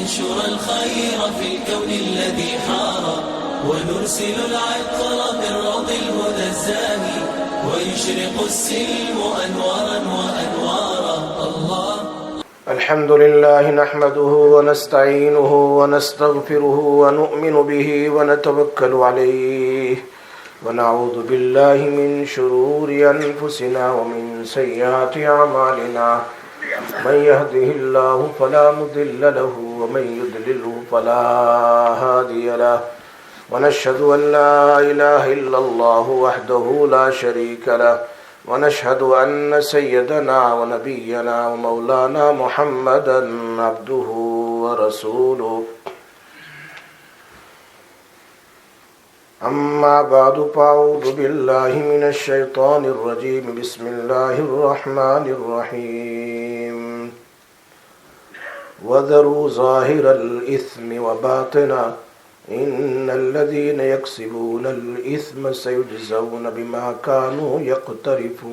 وننشر الخير في الكون الذي حار ونرسل العطر من روض الهدى الزاهي ويشرق السلم أنوارا وأنوارا. الله الحمد لله نحمده ونستعينه ونستغفره ونؤمن به ونتوكل عليه ونعوذ بالله من شرور أنفسنا ومن سيئات أعمالنا من يهده الله فلا مضل له ومن يضلله فلا هادي له ونشهد أن لا إله إلا الله وحده لا شريك له ونشهد أن سيدنا ونبينا ومولانا محمدا عبده ورسوله. أما بعد فأعوذ بالله من الشيطان الرجيم. بسم الله الرحمن الرحيم. وذروا ظاهر الإثم وباطنه إن الذين يكسبون الإثم سيجزون بما كانوا يقترفون.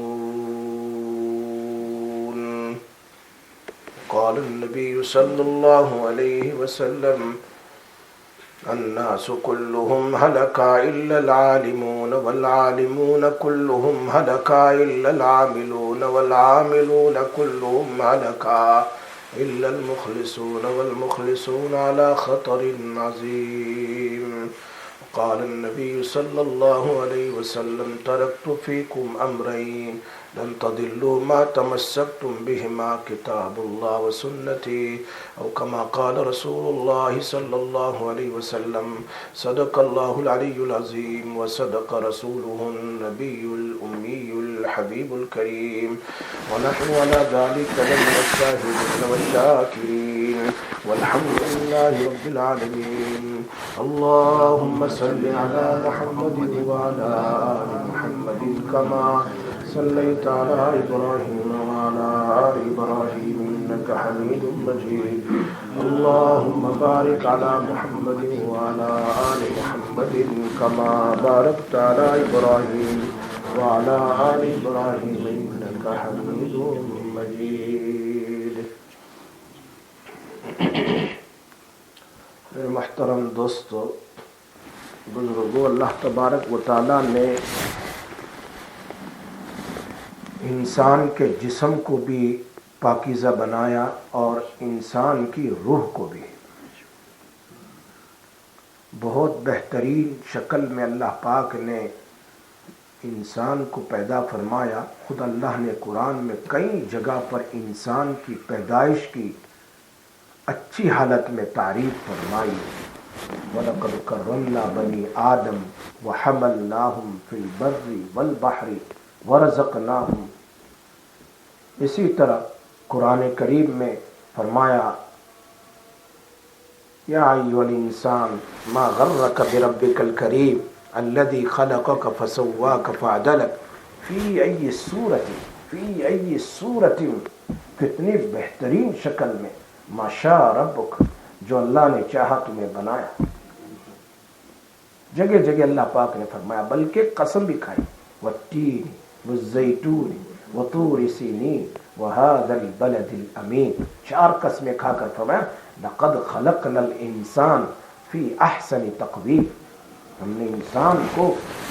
قال النبي صلى الله عليه وسلم الناس كلهم هلكا إلا العالمون والعالمون كلهم هلكا إلا العاملون والعاملون كلهم هلكا إلا المخلصون والمخلصون على خطر عظيم. قال النبي صلى الله عليه وسلم تركت فيكم أمرين لن تضلوا ما تمسكتم بهما كتاب الله وسنتي أو كما قال رسول الله صلى الله عليه وسلم. صدق الله العلي العظيم وصدق رسوله النبي الأمي الحبيب الكريم ونحن على ذلك من الشاهدين والشاكرين والحمد لله رب العالمين. اللهم صل على محمد وعلى آل محمد كما صليت على إبراهيم وعلى آل إبراهيم إنك حميد مجيد. اللهم بارك على محمد وعلى آل محمد كما باركت على إبراهيم وعلى آل إبراهيم إنك حميد مجيد. محترم دوستو बुजुर्गों, अल्लाह तबारक व तआला ने इंसान के जिस्म को भी पाकीज़ा बनाया और इंसान की रूह को भी बहुत बेहतरीन शक्ल में अल्लाह पाक ने इंसान को पैदा फरमाया. खुद अल्लाह ने कुरान में कई जगह पर इंसान की पैदाइश की अच्छी हालत में तारीफ फरमाई. वलक़द करमना बनी आदम व हमलनाहुम फिल बर्रि वल बहरि वरज़क़नाहुम. इसी तरह कुरान करीम में फरमाया या अय्युहल इंसान मा गर्रक बिरब्बिकल करीम अल्लज़ी खलक़क फसव्वाक फ़अदलक फ़ी अय्यि सूरतिन. कितनी बेहतरीन शक्ल में माशा रब्बुक, जो अल्लाह ने चाहा तुम्हें बनाया. जगह जगह अल्लाह पाक ने फरमाया, बल्कि कसम भी खाई वत्तीन वज़्ज़ैतून वतूर सीनीन वहाज़ल बलदिल अमीन. 4 कसमें खाकर फरमाया लक़द खलक़नल इंसान फ़ी अहसनि तक़वीम. हमने इंसान को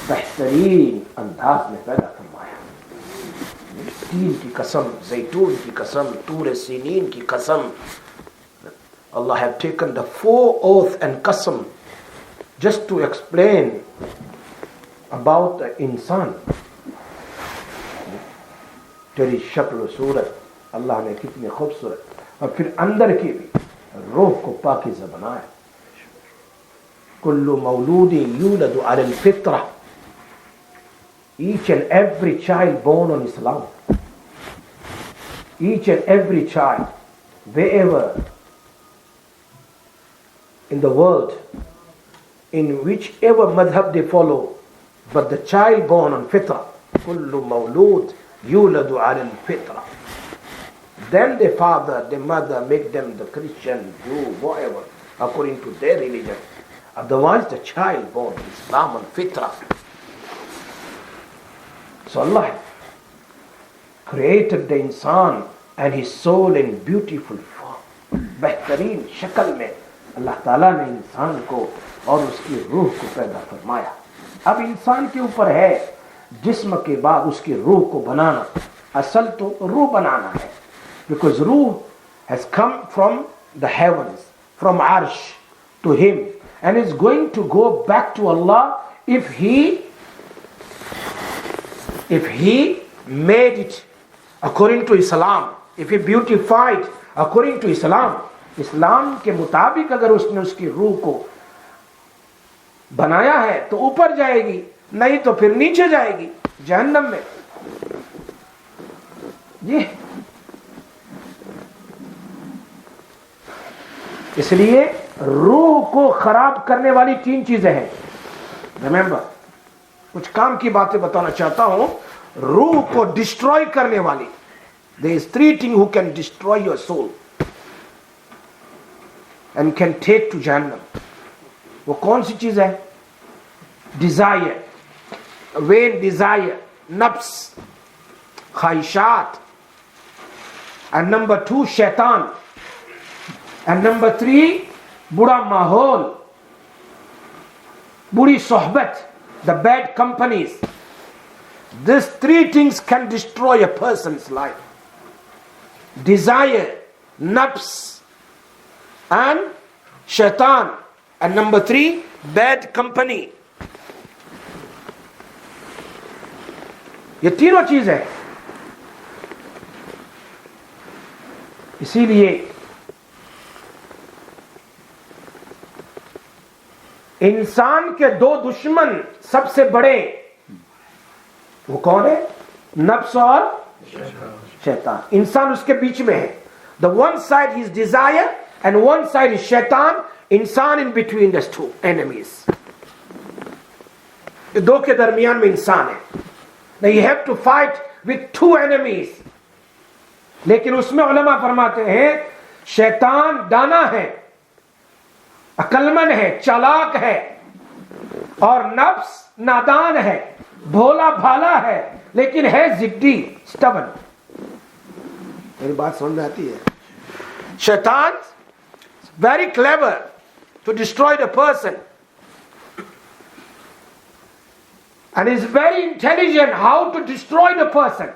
बेहतरीन अंदाज में पैदा फरमाया. तीन की कसम, जैतून की कसम, तूर सीनीन की कसम. Allah have taken the 4 oath and qasam just to explain about the insan. तेरी शक्ल सूरत अल्लाह ने कितनी खूबसूरत, और फिर अंदर की भी रूह को पाकीज़ा बनाया. कुल्लु मौलूदी यूलदु अलल फित्रा. Each and every child born on Islam, each and every child wherever in the world, in whichever madhab they follow, but the child born on fitra, kullu mawlud yuladu ala al-fitra. Then the father, the mother make them the Christian, Jew, whatever, according to their religion. Otherwise the child born in Islam on fitra. So Allah created the insan and his soul in beautiful form. बेहतरीन शक्ल में अल्लाह ताला ने इंसान को और उसकी रूह को पैदा फरमाया। अब इंसान के ऊपर है जिस्म के बाद उसकी रूह को बनाना। असल तो रूह बनाना है, बिकॉज रूह has come from the heavens, from अर्श to him, and is going to go back to Allah if he made it according to Islam, if he beautified according to Islam. इस्लाम के मुताबिक अगर उसने उसकी रूह को बनाया है तो ऊपर जाएगी, नहीं तो फिर नीचे जाएगी जहन्नम में। ये इसलिए रूह को खराब करने वाली 3 चीजें हैं। रिमेंबर, कुछ काम की बातें बताना चाहता हूं। रूह को डिस्ट्रॉय करने वाली, there is 3 things who can destroy your soul and can take to Jahannam. वो कौन सी चीज है? डिजायर, vain desire, नफ्स, ख्वाहिशात, and number 2 शैतान, and number 3 बुरा माहौल, बुरी सोहबत, the bad companies. These 3 things can destroy a person's life. Desire, nafs, and shaitan, and number 3 bad company. ये तीनों चीज है। इसीलिए इंसान के 2 दुश्मन सबसे बड़े वो कौन है? नफ्स और शैतान। इंसान उसके बीच में है। The one side is desire and one side is shaitan. इंसान in between the 2 enemies. ये 2 के दरमियान में इंसान है। Now you have to fight with 2 enemies. लेकिन उसमें उलमा फरमाते हैं शैतान दाना है, अक्लमंद है, चालाक है, और नफ्स नादान है, भोला भाला है, लेकिन है जिद्दी, स्टबन। मेरी बात समझ में आती है? शैतान very clever to destroy the person and is very intelligent how to destroy the person.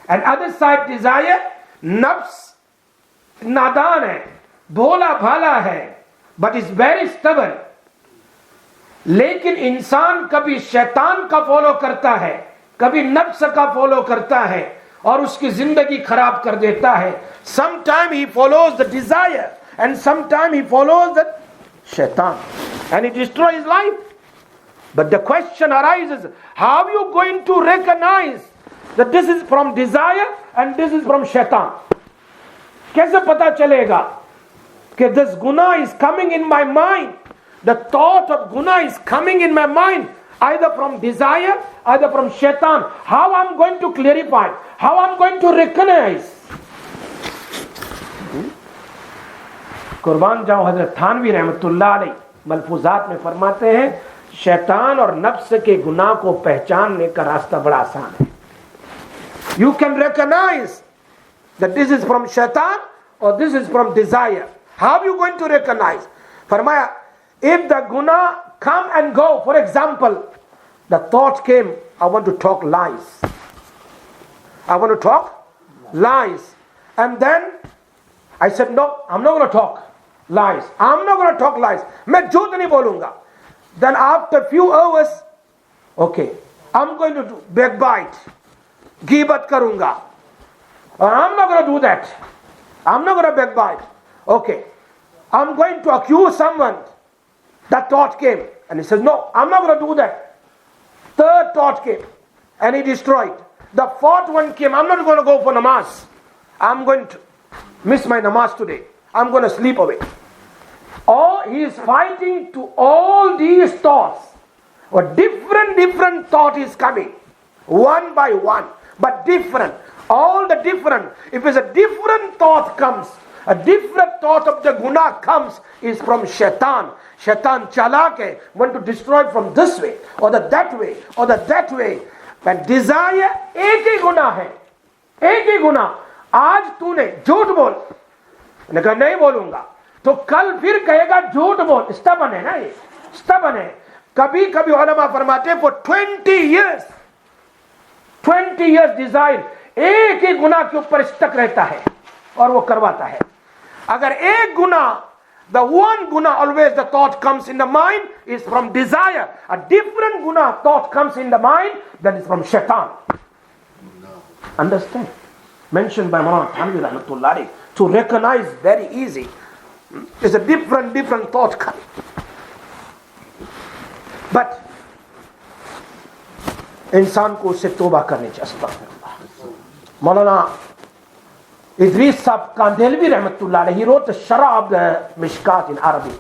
And other side desire, nafs नादान है, भोला भाला है, but is very stubborn. लेकिन इंसान कभी शैतान का फॉलो करता है, कभी नफ्स का फॉलो करता है और उसकी जिंदगी खराब कर देता है। Sometime he follows the desire and sometime he follows the shaitan and he destroys his life. But the question arises, how are you going to recognize that this is from desire and this is from shaitan? कैसे पता चलेगा कि this guna is coming in my mind? The thought of guna is coming in my mind either from desire, either from shaitan. How I'm going to clarify? How I'm going to recognize? कुर्बान जाऊं हजरत थानवी रहमतुल्लाह अलैह मलफूजात में फरमाते हैं शैतान और नफ्स के गुनाह को पहचानने का रास्ता बड़ा आसान है। You can recognize that this is from shaitan or this is from desire. How are you going to recognize? फरमाया if the guna come and go, for example, the thought came, I want to talk lies. I want to talk lies. And then I said, no, I'm not going to talk lies. I'm not going to talk lies. मैं झूठ नहीं बोलूंगा. Then after few hours, okay, I'm going to do backbite. गीबत करूंगा. I'm not going to do that. I'm not going to backbite. Okay, I'm going to accuse someone. That thought came. And he says, no, I'm not going to do that. Third thought came. And he destroyed. The fourth one came. I'm not going to go for namaz. I'm going to miss my namaz today. I'm going to sleep away. Or he is fighting to all these thoughts. Or different thought is coming. One by one. But different. All the different. If it's a different thought comes, a different thought of the guna comes, is from shaitan. Shaitan chalak hai, want to destroy from this way, or that way, or that way. But desire, एक ही गुना है, एक ही गुना. आज तूने झूठ बोल, ने कहा नहीं बोलूंगा, तो कल फिर कहेगा झूठ बोल, स्टबन है ना, ये स्टबन है। कभी कभी उलमा फरमाते हैं फॉर 20 years डिजाइन एक ही गुनाह के ऊपर स्टक रहता है और वो करवाता है। अगर एक गुनाह, the one guna always the thought comes in the mind is from desire. A different guna thought comes in the mind that is from shaitan. Understand? Mentioned by Maulana Thanvi Rahmatullahi to recognize very easy. It's a different thought coming. But इंसान को उससे तौबा करनी चाहिए। अस्तगफिरुल्लाह। मौलाना Idris Sahib Kandhelwi Rahmatullah, he wrote the Sharah of the Mishkat in Arabic.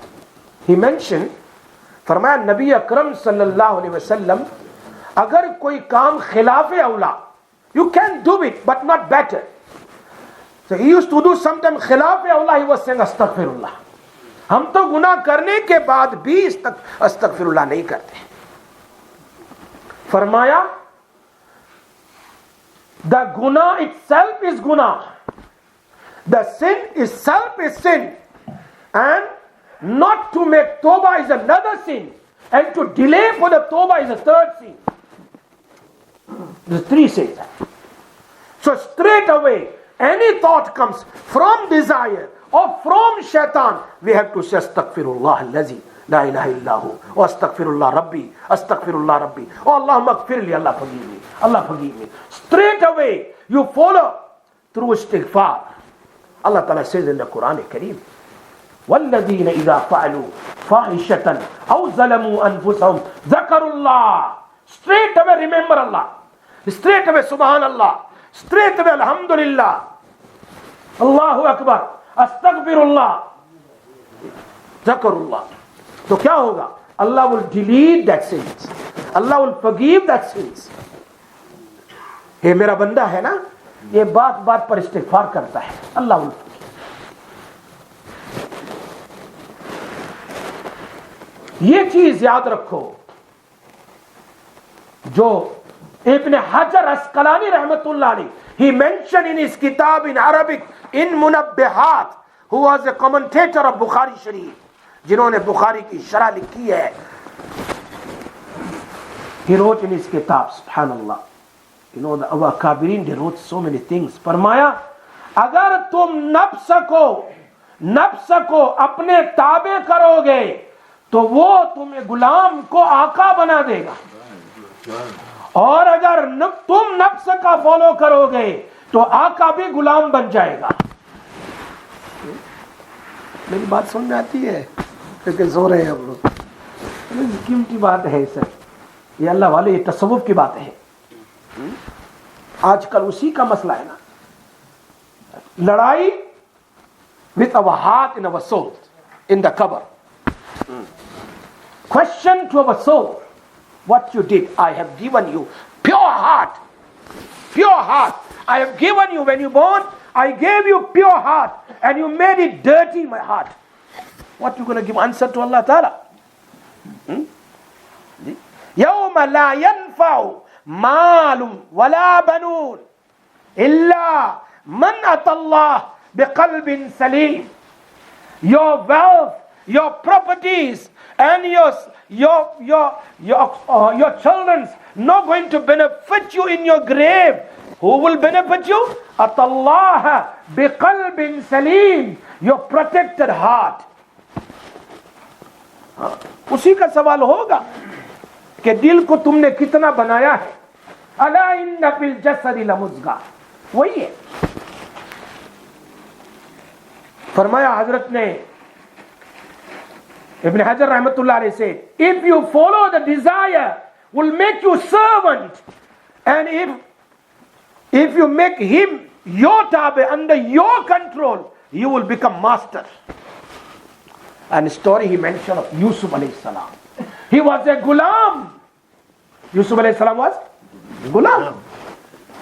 He mentioned, फरमाया नबी अकरम सल्लल्लाहु अलैहि वसल्लम, अगर कोई काम खिलाफे OLA, you can do it but not better. So he used to do sometimes खिलाफे औला, he was saying अस्तगफिरुल्लाह। हम तो गुनाह करने के बाद भी अस्तगफिरुल्लाह नहीं करते। फरमाया the guna itself is guna, the sin itself is sin, and not to make tawbah is another sin, and to delay for the tawbah is a third sin. The three sins. So straight away any thought comes from desire or from shaitan, we have to say astaghfirullah allazi la ilaha illahu wa astaghfirullah rabbi, astaghfirullah rabbi, oh Allahumma ighfirli, Allah forgive me, Allah forgive me. Straight away you follow through istighfar. Allah Ta'ala says in the Quran Kareem, وَالَّذِينَ إِذَا فَعَلُوا فَاحِشَةً أَوْ ظَلَمُوا أَنفُسَهُمْ ذَكَرُوا اللَّهَ. Straight away remember Allah, straight away Subhanallah, straight away Alhamdulillah, Allahu Akbar, Astaghfirullah, Zakarullah. तो क्या होगा? Allah will delete that sins, Allah will forgive that sins. ये मेरा बंदा है ना, ये बात बात पर इस्तिग़फ़ार करता है, अल्लाह will forgive. ये चीज याद रखो जो इब्न हजर अस्कलानी रहमतुल्लाह अलैह, he mentioned in his kitab in Arabic in Munabbihat, who was a commentator of Bukhari Sharif, जिन्होंने बुखारी की शरह लिखी है. He wrote in his kitab, subhanallah, you know the our kabirin, they wrote so many things. फरमाया अगर तुम नफ्स को अपने ताबे करोगे तो वो तुम्हें गुलाम को आका बना देगा, और अगर तुम नफ्स का फॉलो करोगे तो आका भी गुलाम बन जाएगा. मेरी बात समझ में आती है? क्योंकि सो रहे हैं हम लोग. कीमती बात है सर, ये अल्लाह वाले, ये तसव्वुफ की बात है. आजकल उसी का मसला है ना, लड़ाई with our heart in our soul in the qabr. Question to our soul, what you did. I have given you pure heart, I have given you when you born, I gave you pure heart and you made it dirty, my heart. What you going to give answer to Allah Ta'ala? يَوْمَ لَا يَنْفَعُ مَالٌ وَلَا بَنُونَ إِلَّا مَنْ أَتَى اللَّهَ بِقَلْبٍ سَلِيمٍ. Your wealth, your properties, and your children's not going to benefit you in your grave. Who will benefit you? أَتَى اللَّهَ بِقَلْبٍ سَلِيمٍ, your protected heart. उसी का सवाल होगा कि दिल को तुमने कितना बनाया है. अला इन्न फिल जसदि लमुज़गा, वही है. फरमाया हजरत ने, इब्न हजर रहमतुल्लाह अलैह से, if you follow the desire will make you servant, and if you make him your tabe, under your control, you will become master. And story he mentioned of Yusuf alayhi salam. He was a gulam. Yusuf alayhi salam was गुलाम.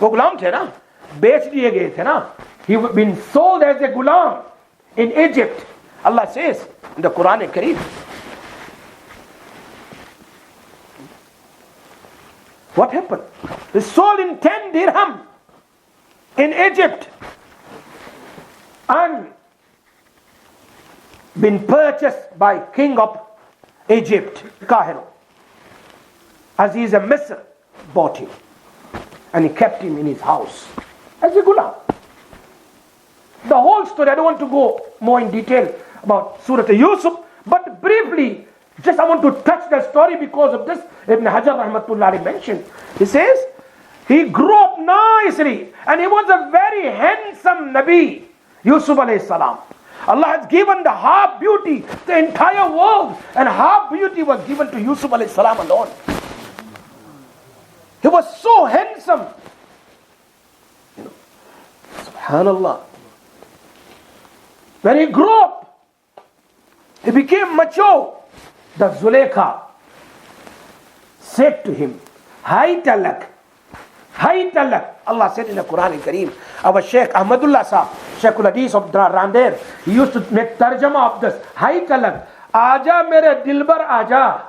वो गुलाम थे ना, बेच दिए गए थे ना. He been sold as a gulam in Egypt. Allah says in the Quran Kareem. What happened? He sold in 10 dirham in Egypt, and been purchased by king of Egypt, Cairo. Aziz of Misr bought him and he kept him in his house as a ghulam. The whole story, I don't want to go more in detail about Surah Yusuf, but briefly, just I want to touch the story because of this. Ibn Hajar rahmatullahi mentioned, he says, he grew up nicely and he was a very handsome Nabi, Yusuf alayhi salam. Allah has given the half beauty, the entire world, and half beauty was given to Yusuf alayhi salam alone. He was so handsome. Subhanallah. When he grew up, he became mature. The Zulaykha said to him, Haytalak, Haytalak. Allah said in the Quran Kareem, our Sheikh Ahmadullah Sahab, Shaykh al-Hadith of Randir, he used to make tarjama of this. Haytalak, Aja mere dilbar aja.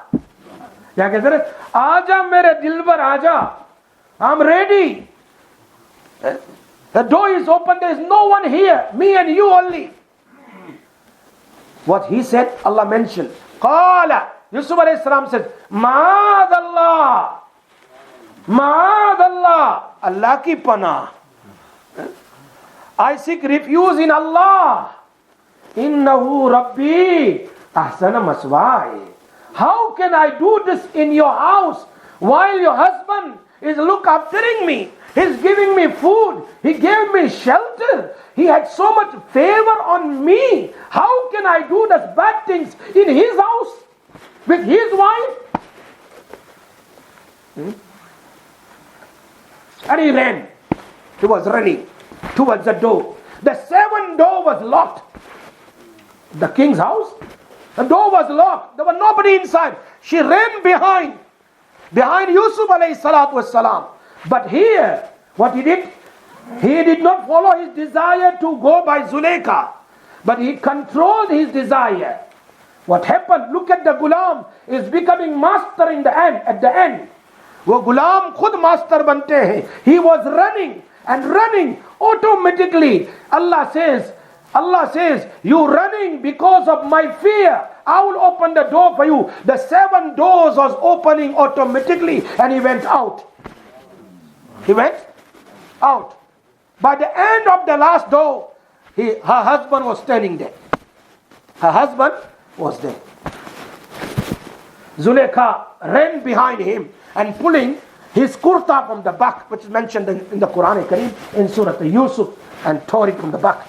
Ya kehte hain, Aja mere dilbar aja. I'm ready. The door is open, there is no one here, me and you only. What he said, Allah mentioned. Qala, Yusuf alayhi salam says, Ma'adallah, Ma'adallah, Allah ki panah. I seek refuge in Allah. Innahu Rabbi ahsana maswai. How can I do this in your house while your husband is look aftering me? He's giving me food. He gave me shelter. He had so much favor on me. How can I do those bad things in his house with his wife? And he ran. He was running towards the door. The 7th door was locked. The king's house, the door was locked. There was nobody inside. She ran behind Yusuf alayhi salatu wassalam. But here, what he did not follow his desire to go by Zulaykha, but he controlled his desire. What happened? Look at the gulam is becoming master in the end. At the end, wo gulam khud master bante hain. He was running and running automatically. Allah says, you running because of my fear. I will open the door for you. The 7 doors was opening automatically, and he went out. He went out. By the end of the last door, her husband was standing there. Her husband was there. Zulaykha ran behind him and pulling his kurta from the back, which is mentioned in the Quran Kareem in Surah Yusuf, and tore it from the back.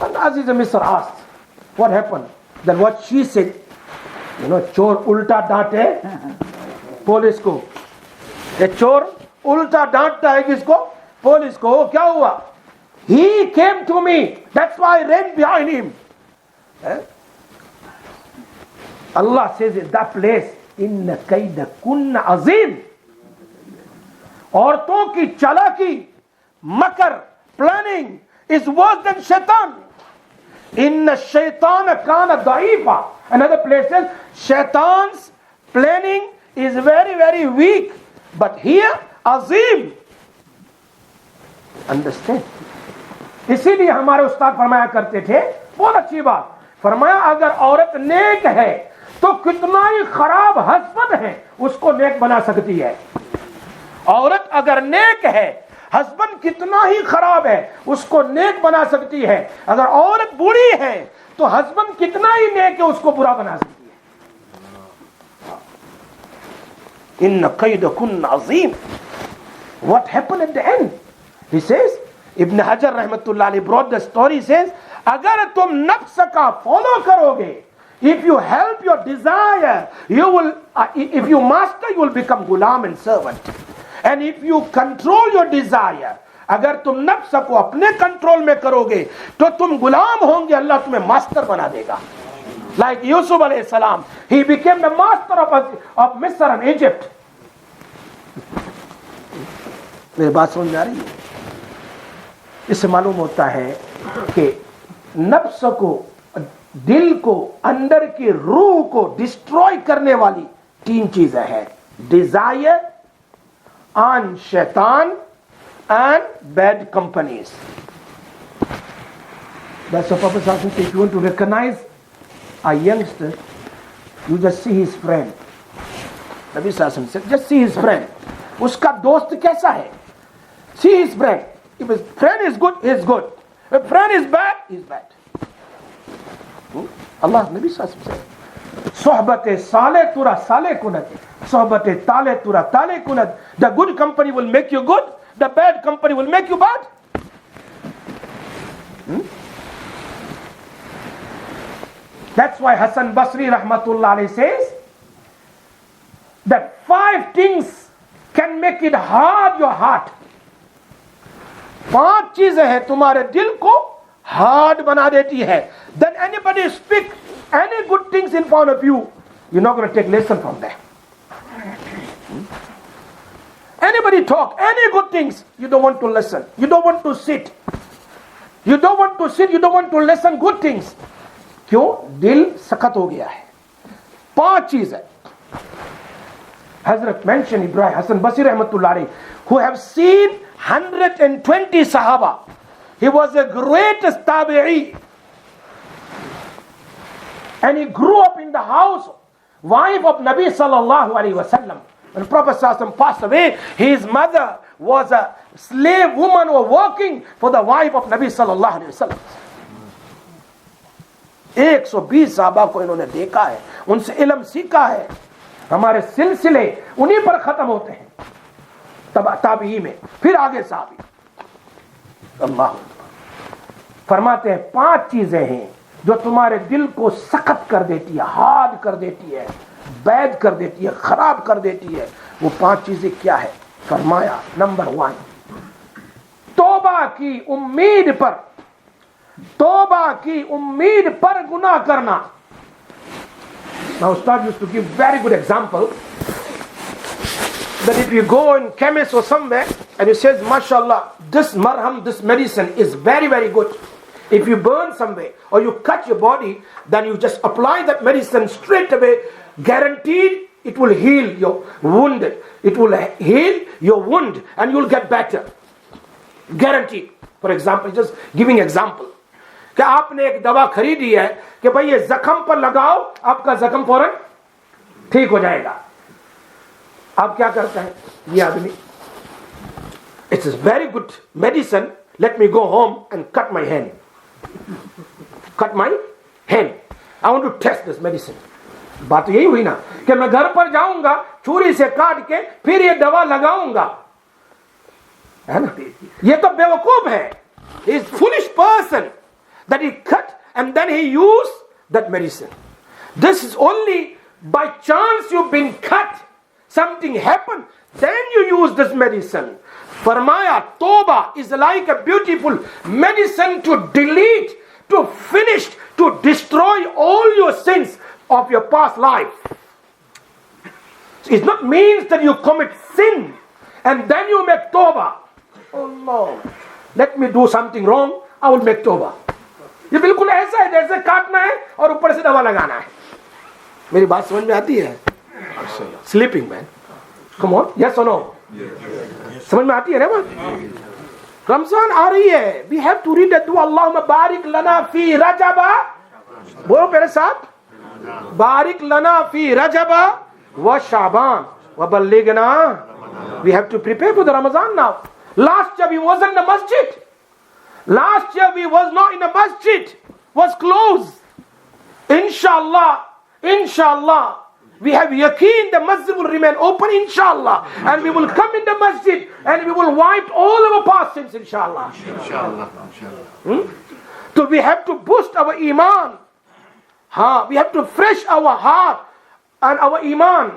And Aziz Misr asked, what happened? Then what she said, chor ulta daante police ko. A chor ulta daanta hai kisko? Police ko. Kya hua? He came to me. That's why I ran behind him. Allah says in that place, inna kaida kunna azim. औरतों की चालाकी, makar, planning is worse than shaitan. Inna shaitana kana da'ifa. Another place says, shaitan's planning is very, very weak. But here, azim. Understand? इसीलिए हमारे उस्ताद फरमाया करते थे, बहुत अच्छी बात, फरमाया अगर औरत नेक है तो कितना ही खराब हस्बैंड है उसको नेक बना सकती है. औरत अगर नेक है, हस्बैंड कितना ही खराब है उसको नेक बना सकती है. अगर औरत बुरी है तो हस्बैंड कितना ही नेक है उसको बुरा बना सकती है. इन्न कैदकुन अज़ीम. What happened at the end? He says, Ibn Hajar rahmatullah alayhi brought the story, says, अगर तुम नफ्स का फॉलो करोगे, if you help your desire, you will, if you master, you will become gulam and servant. And if you control your desire, अगर तुम नफ्स को अपने कंट्रोल में करोगे तो तुम गुलाम होंगे, अल्लाह तुम्हें मास्टर बना देगा. Like Yusuf alayhi salam, he became the master of Misr and Egypt. मेरी बात समझ आ रही है? इससे मालूम होता है कि नफ्स को, दिल को, अंदर की रूह को डिस्ट्रॉय करने वाली 3 चीजें हैं: Dzire, and shaitan and bad companies. That's the Prophet said, if you want to recognize a youngster, you just see his friend. Nabi Sallallahu said, just see his friend. Uska dost kaisa hai? See his friend. If his friend is good, he is good. If friend is bad, he is bad. Allah, Nabi Sallallahu said, Sohbate Saleh tura Saleh kunad. Sohbate Tale tura Tale kunad. The good company will make you good. The bad company will make you bad. That's why Hassan Basri rahmatullah alayhi says that 5 things can make it hard your heart. 5 चीजें हैं तुम्हारे दिल को hard बना देती है. Then anybody speak any good things in front of you, you're not going to take lesson from them. Anybody talk any good things, you don't want to listen. You don't want to sit. You don't want to sit. You don't want to listen good things. क्यों? दिल सख्त हो गया है. 5 चीजें. Hazrat mentioned Ibrahim Hassan Basri rahmatullah alayhi, who have seen 120 Sahaba. He was the greatest tabi'i. And he grew up in the house, wife of Nabi sallallahu alayhi wa sallam. When Prophet sallallahu passed away, his mother was a slave woman who was working for the wife of Nabi sallallahu alayhi wa sallam. 120 साहबा को इन्होंने देखा है, उनसे इल्म सीखा है. हमारे सिलसिले उन्हीं पर खत्म होते हैं, ताबी में, फिर आगे साहबी. अल्लाह फरमाते हैं 5 चीजें हैं जो तुम्हारे दिल को सख्त कर देती है, हार्ड कर देती है, बैद कर देती है, खराब कर देती है. वो 5 चीजें क्या है? फरमाया, नंबर 1, तौबा की उम्मीद पर गुनाह करना. Now Ustad used to give very good example that if you go in chemist or somewhere and it says, mashallah, this marham, this medicine is very, very good. If you burn somewhere or you cut your body, then you just apply that medicine straight away, guaranteed it will heal your wound. It will heal your wound and you will get better. Guaranteed. For example, just giving example. कि आपने एक दवा खरीदी है कि भाई ये जख्म पर लगाओ, आपका जख्म फौरन ठीक हो जाएगा. आप क्या करते हैं? ये आदमी, it's very good medicine, let me go home and cut my hand. I want to taste this medicine. बात यही हुई ना कि मैं घर पर जाऊंगा, छुरी से काट के फिर ये दवा लगाऊंगा, है ना? ये तो बेवकूफ है. He is foolish person that he cut and then he used that medicine. This is only by chance you've been cut, something happened, then you use this medicine. Farmaya, Toba is like a beautiful medicine to delete, to finish, to destroy all your sins of your past life. It not means that you commit sin and then you make Toba. Oh no, let me do something wrong, I will make Toba. ये बिल्कुल ऐसा है जैसे काटना है और ऊपर से दवा लगाना है. मेरी बात समझ में आती है? Sleeping man, come on, yes और नो? समझ में आती है ना बात? रमजान आ रही है, we have to read the दुआ, अल्लाहुम्मा बारिक लना फी रजबा. बोलो मेरे साथ, बारिक लना फी रजबा व शाबान व बल्लिगना. We have to prepare for the Ramzan now. Last year we was in the मस्जिद. Last year we was not in a masjid, was closed. Inshallah, we have yaqeen the masjid will remain open, inshallah. And we will come in the masjid and we will wipe all our past sins, inshallah. So we have to boost our iman. We have to fresh our heart and our iman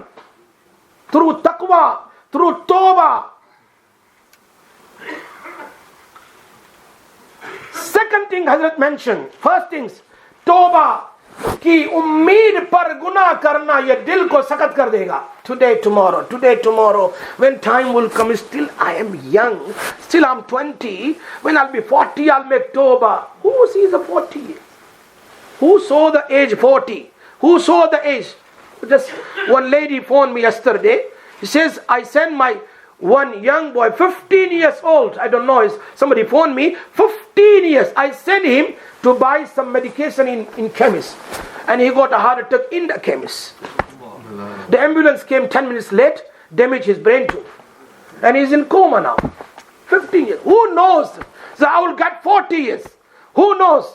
through taqwa, through tawbah. Second thing Hazrat mentioned, first things, तौबा की उम्मीद पर गुनाह करना ये दिल को सख्त कर देगा. Today, tomorrow, when time will come, still I am young, still I'm 20, when I'll be 40, I'll make tawbah. Who sees the 40? Who saw the age 40? Who saw the age? Just one lady phoned me yesterday. She says, I sent my one young boy, 15 years old, I don't know, somebody phoned me, 15 15 years. I sent him to buy some medication in chemist. And he got a heart attack in the chemist. The ambulance came 10 minutes late, damaged his brain too. And he's in coma now. 15 years. Who knows? So I will get 40 years. Who knows?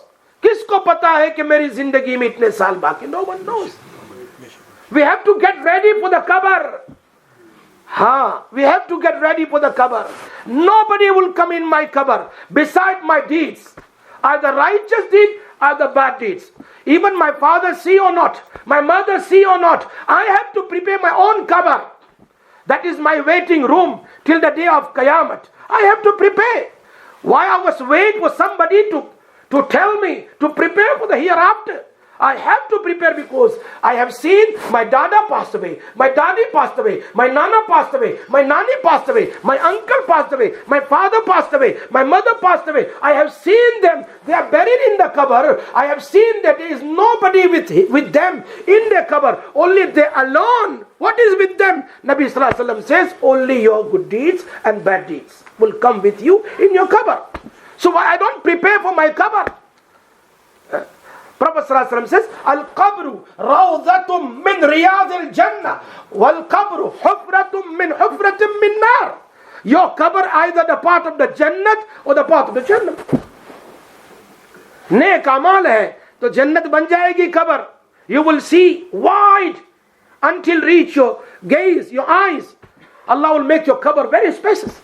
किसको पता है कि मेरी जिंदगी में इतने साल बाकी? No one knows. We have to get ready for the qabr. We have to get ready for the qabr. Nobody will come in my qabr beside my deeds. Either righteous deed, either bad deeds. Even my father see or not, my mother see or not, I have to prepare my own qabr. That is my waiting room till the day of Qiyamah. I have to prepare. Why I was waiting for somebody to tell me to prepare for the hereafter? I have to prepare because I have seen my dada passed away, my daddy passed away, my nana passed away, my nani passed away, my uncle passed away, my father passed away, my mother passed away. I have seen them. They are buried in the qabr. I have seen that there is nobody with them in the qabr. Only they alone. What is with them? Nabi Sallallahu Alaihi Wasallam says, only your good deeds and bad deeds will come with you in your qabr. So I don't prepare for my qabr. Prophet Sallallahu Alaihi Wasallam says, Al-qabru rawdatum min riyadil jannah wal-qabru hufratum min hufratim min nar. Your qabr either the part of the jannat or the part of the jannah. नेक अमाल है तो जन्नत बन जाएगी कब्र. You will see wide until reach your gaze, your eyes. Allah will make your qabr very spacious.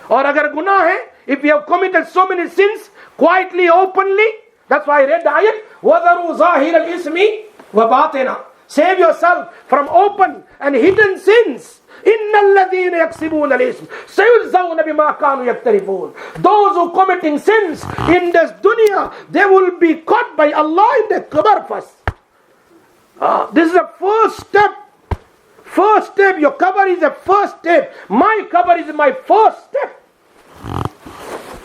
और अगर गुनाह है, if you have committed so many sins quietly, openly, that's why I read the ayat, وَذَرُوا ظَاهِرَ الْإِسْمِ وَبَاطِنَا. Save yourself from open and hidden sins. إِنَّ الَّذِينَ يَكْسِبُونَ الْإِسْمِ سَيُجْزَوْنَ بِمَا كَانُوا يَكْتَرِفُونَ. Those who committing sins in this dunya, they will be caught by Allah in the qabr first. This is the first step. First step, your qabr is the first step. My qabr is my first step.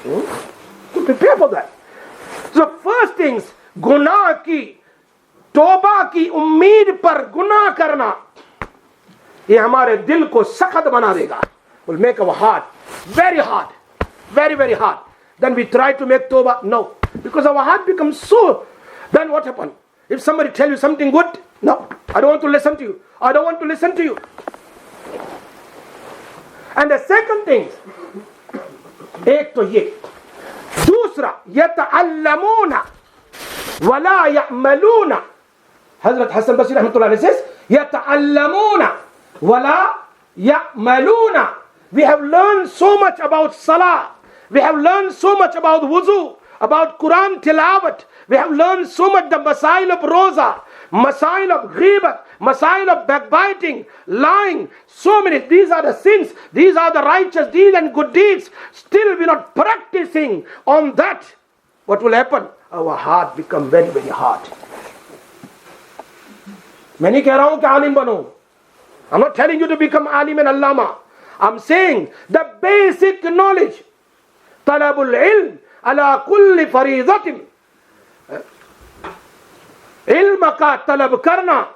To prepare for that. So first things, गुनाह की, तौबा की उम्मीद पर गुनाह करना, ये हमारे दिल को सख्त बना देगा. Will make our heart very hard, very very hard. Then we try to make tawbah, no, because our heart becomes so. Then what happens? If somebody tell you something good, no, I don't want to listen to you. I don't want to listen to you. And the second thing, एक तो ये, दूसरा यतअल्लमूना वला यअमलूना. Hazrat Hassan Basri rahmatullah alayhi says, यतअल्लमूना वला यअमलूना. We have learned so much about salah. We have learned so much about wuzu, about Quran tilawat. We have learned so much the masail of roza, masail of ghibat, masail of backbiting, lying, so many. These are the sins, these are the righteous deeds and good deeds. Still we are not practicing on that. What will happen? Our heart become very very hard. मैं नहीं कह रहा हूं कि आलिम बनो. I'm not telling you to become alim and allama. I'm saying the basic knowledge. talabul ilm ala kulli faridatin. इल्म का तलब करना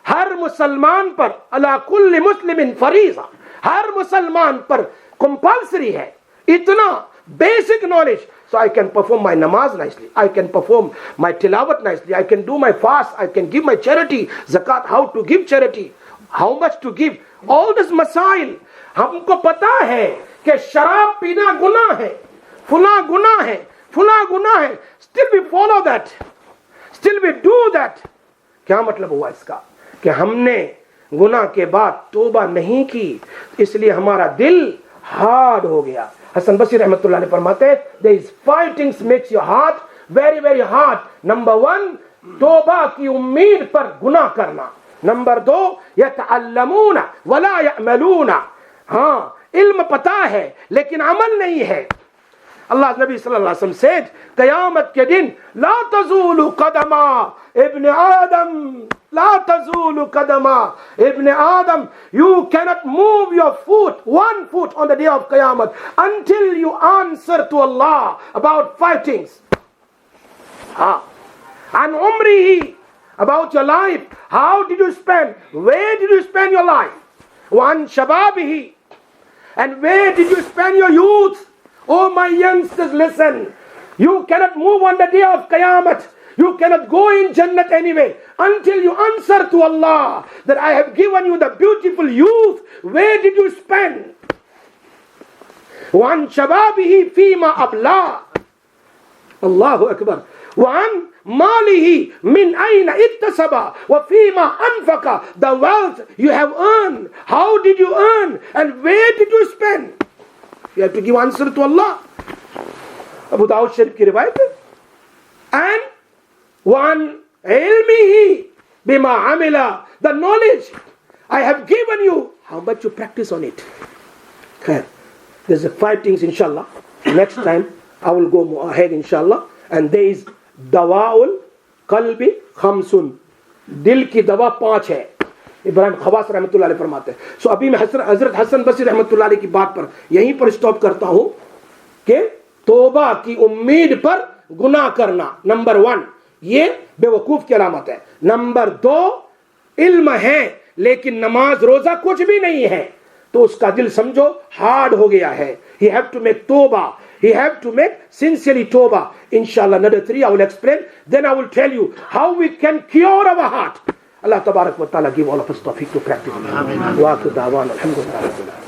हर मुसलमान पर, अला कुल्ली मुस्लिमिन फरीज़ा, हर मुसलमान पर कंपल्सरी है. इतना basic knowledge, so I can perform my namaz nicely, I can perform my tilawat nicely, I can do my fast, I can give my charity, zakat, how to give charity, how much to give, all this masail. हमको पता है कि शराब पीना गुनाह है, फुला गुनाह है, फुला गुनाह है. Still we follow that. Still we do that. क्या मतलब हुआ इसका? कि हमने गुनाह के बाद तौबा नहीं की, इसलिए हमारा दिल हार्ड हो गया. हसन बसरी रहमतुल्लाह अलैह फरमाते हैं, there is 5 things makes your heart very very hard. Number 1, तौबा की उम्मीद पर गुनाह करना. Number 2, यतअल्लमूना वला यअमलूना. हाँ, इल्म पता है लेकिन अमल नहीं है. Allah Nabi sallallahu alaihi wasallam said, क़यामत के दिन ला तज़ूलु क़दमा इब्न आदम, ला तज़ूलु क़दमा इब्न आदम. You cannot move your foot, one foot on the day of Qiyamah until you answer to Allah about 5 things. And umrihi, about your life. How did you spend? Where did you spend your life? One shababihi, and where did you spend your youth? Oh my youngsters, listen. You cannot move on the day of Qiyamah. You cannot go in Jannat anyway until you answer to Allah that I have given you the beautiful youth. Where did you spend? وَعَنْ شَبَابِهِ فِيمَا أَبْلَى. Allahu Akbar. وَعَنْ مَالِهِ مِنْ أَيْنَ اِتَّسَبَ وَفِيمَا أَنْفَقَ. The wealth you have earned, how did you earn and where did you spend? You have to give answer to Allah. Abu Dawud Sharif ki riwayat hai. And وَعَنْ عِلْمِهِ بِمَا عَمِلَ. The knowledge I have given you, how much you practice on it. Okay. There's 5 things inshallah. Next time I will go more ahead inshallah. And there is Dawaul Qalbi Khamsun. Dil ki dawa 5 hai. Ibrahim Khawas रहमतुल्लाह अलैह फरमाते हैं. सो अभी मैं हजरत हसन बसरी रहमतुल्लाह अलैह की बात पर यहीं पर स्टॉप करता हूं कि तौबा की उम्मीद पर गुनाह करना नंबर 1 ये बेवकूफ की अलामत है. नंबर 2 इल्म है लेकिन नमाज रोजा कुछ भी नहीं है तो उसका दिल समझो हार्ड हो गया है. He have to make tawbah. He have to make sincerely tawbah. Inshallah, another 3 I will explain. Then I will tell you how we can cure our heart. Allah Tabarak wa Ta'ala give all of us tawfiq to practice. Wa akhiru da'wana alhamdulillah.